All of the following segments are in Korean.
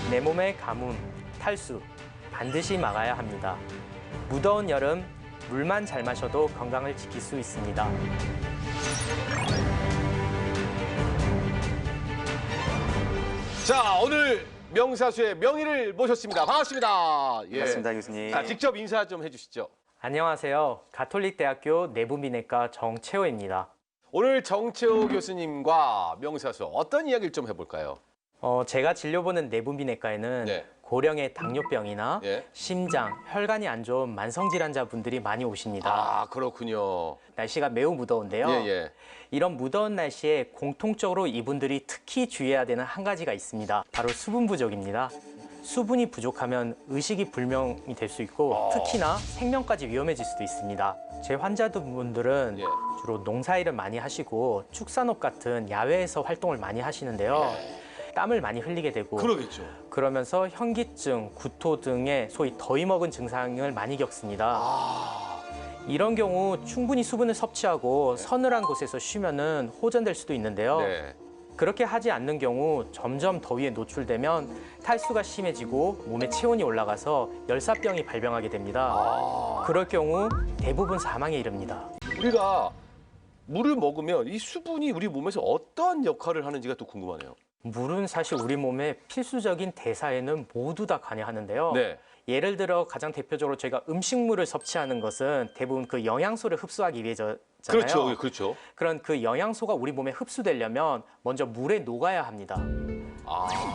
내 몸의 가뭄, 탈수 반드시 막아야 합니다. 무더운 여름, 물만 잘 마셔도 건강을 지킬 수 있습니다. 자, 오늘 명사수의 명의를 모셨습니다. 반갑습니다. 예. 반갑습니다, 교수님. 자, 직접 인사 좀 해주시죠. 안녕하세요. 가톨릭대학교 내분비내과 정채호입니다. 오늘 정채호 교수님과 명사수 어떤 이야기를 좀 해볼까요? 제가 진료보는 내분비내과에는 네. 고령의 당뇨병이나 예. 심장, 혈관이 안 좋은 만성질환자분들이 많이 오십니다. 아, 그렇군요. 날씨가 매우 무더운데요. 예. 이런 무더운 날씨에 공통적으로 이분들이 특히 주의해야 되는 한 가지가 있습니다. 바로 수분 부족입니다. 수분이 부족하면 의식이 불명이 될 수 있고 특히나 생명까지 위험해질 수도 있습니다. 제 환자분들은 예. 주로 농사일을 많이 하시고 축산업 같은 야외에서 활동을 많이 하시는데요. 땀을 많이 흘리게 되고 그러겠죠. 그러면서 현기증, 구토 등의 소위 더위 먹은 증상을 많이 겪습니다. 이런 경우 충분히 수분을 섭취하고 서늘한 곳에서 쉬면은 호전될 수도 있는데요. 네. 그렇게 하지 않는 경우 점점 더위에 노출되면 탈수가 심해지고 몸의 체온이 올라가서 열사병이 발병하게 됩니다. 그럴 경우 대부분 사망에 이릅니다. 우리가 물을 먹으면 이 수분이 우리 몸에서 어떤 역할을 하는지가 또 궁금하네요. 물은 사실 우리 몸의 필수적인 대사에는 모두 다 관여하는데요. 네. 예를 들어 가장 대표적으로 저희가 음식물을 섭취하는 것은 대부분 그 영양소를 흡수하기 위해서잖아요. 그렇죠. 그런 그 영양소가 우리 몸에 흡수되려면 먼저 물에 녹아야 합니다.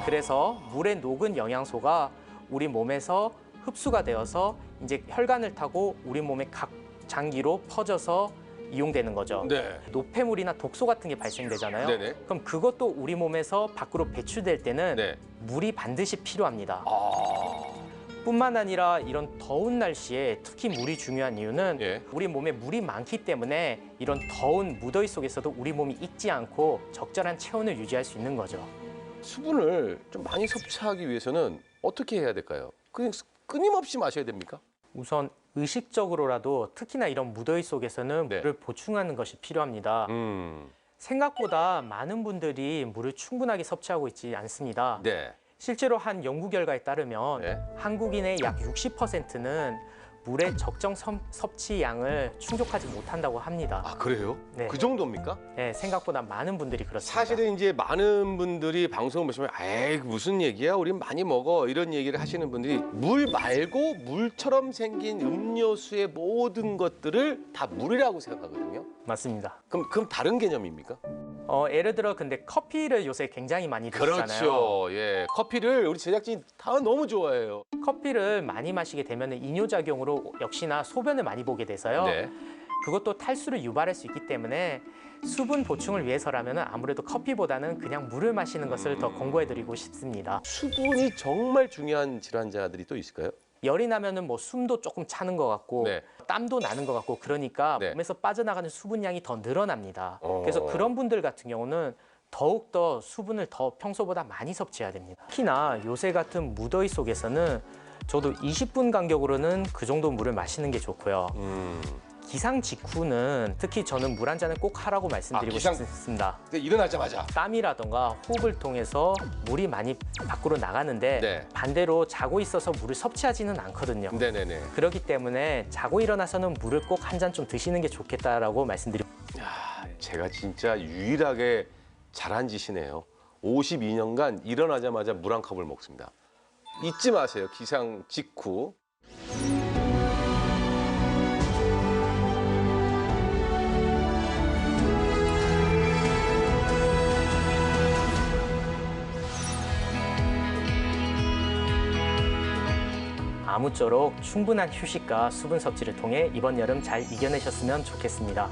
그래서 물에 녹은 영양소가 우리 몸에서 흡수가 되어서 이제 혈관을 타고 우리 몸의 각 장기로 퍼져서 이용되는 거죠. 네. 노폐물이나 독소 같은 게 발생되잖아요. 네네. 그럼 그것도 우리 몸에서 밖으로 배출될 때는 네. 물이 반드시 필요합니다. 뿐만 아니라 이런 더운 날씨에 특히 물이 중요한 이유는 예. 우리 몸에 물이 많기 때문에 이런 더운 무더위 속에서도 우리 몸이 익지 않고 적절한 체온을 유지할 수 있는 거죠. 수분을 좀 많이 섭취하기 위해서는 어떻게 해야 될까요? 그냥 끊임없이 마셔야 됩니까? 우선 의식적으로라도 특히나 이런 무더위 속에서는 네. 물을 보충하는 것이 필요합니다. 생각보다 많은 분들이 물을 충분하게 섭취하고 있지 않습니다. 네. 실제로 한 연구 결과에 따르면 네. 한국인의 약 60%는 물의 적정 섭취 양을 충족하지 못한다고 합니다. 아, 그래요? 네. 그 정도입니까? 네, 생각보다 많은 분들이 그렇습니다. 사실은 이제 많은 분들이 방송을 보시면 에이 무슨 얘기야 우린 많이 먹어 이런 얘기를 하시는 분들이 물 말고 물처럼 생긴 음료수의 모든 것들을 다 물이라고 생각하거든요. 맞습니다. 그럼 다른 개념입니까? 예를 들어 근데 커피를 요새 굉장히 많이 드시잖아요. 그렇죠. 예, 커피를 우리 제작진이 다 너무 좋아해요. 커피를 많이 마시게 되면 이뇨작용으로 역시나 소변을 많이 보게 돼서요. 네. 그것도 탈수를 유발할 수 있기 때문에 수분 보충을 위해서라면 아무래도 커피보다는 그냥 물을 마시는 것을 더 권고해드리고 싶습니다. 수분이 정말 중요한 질환자들이 또 있을까요? 열이 나면은 뭐 숨도 조금 차는 것 같고 네. 땀도 나는 것 같고 그러니까 네. 몸에서 빠져나가는 수분량이 더 늘어납니다. 그래서 그런 분들 같은 경우는 더욱더 수분을 더 평소보다 많이 섭취해야 됩니다. 특히나 요새 같은 무더위 속에서는 저도 20분 간격으로는 그 정도 물을 마시는 게 좋고요. 기상 직후는 특히 저는 물 한 잔을 꼭 하라고 말씀드리고 싶습니다. 일어나자마자. 땀이라던가 호흡을 통해서 물이 많이 밖으로 나가는데 네. 반대로 자고 있어서 물을 섭취하지는 않거든요. 네네네. 그렇기 때문에 자고 일어나서는 물을 꼭 한 잔 좀 드시는 게 좋겠다라고 말씀드리고 제가 진짜 유일하게 잘한 짓이네요. 52년간 일어나자마자 물 한 컵을 먹습니다. 잊지 마세요. 기상 직후. 아무쪼록 충분한 휴식과 수분 섭취를 통해 이번 여름 잘 이겨내셨으면 좋겠습니다.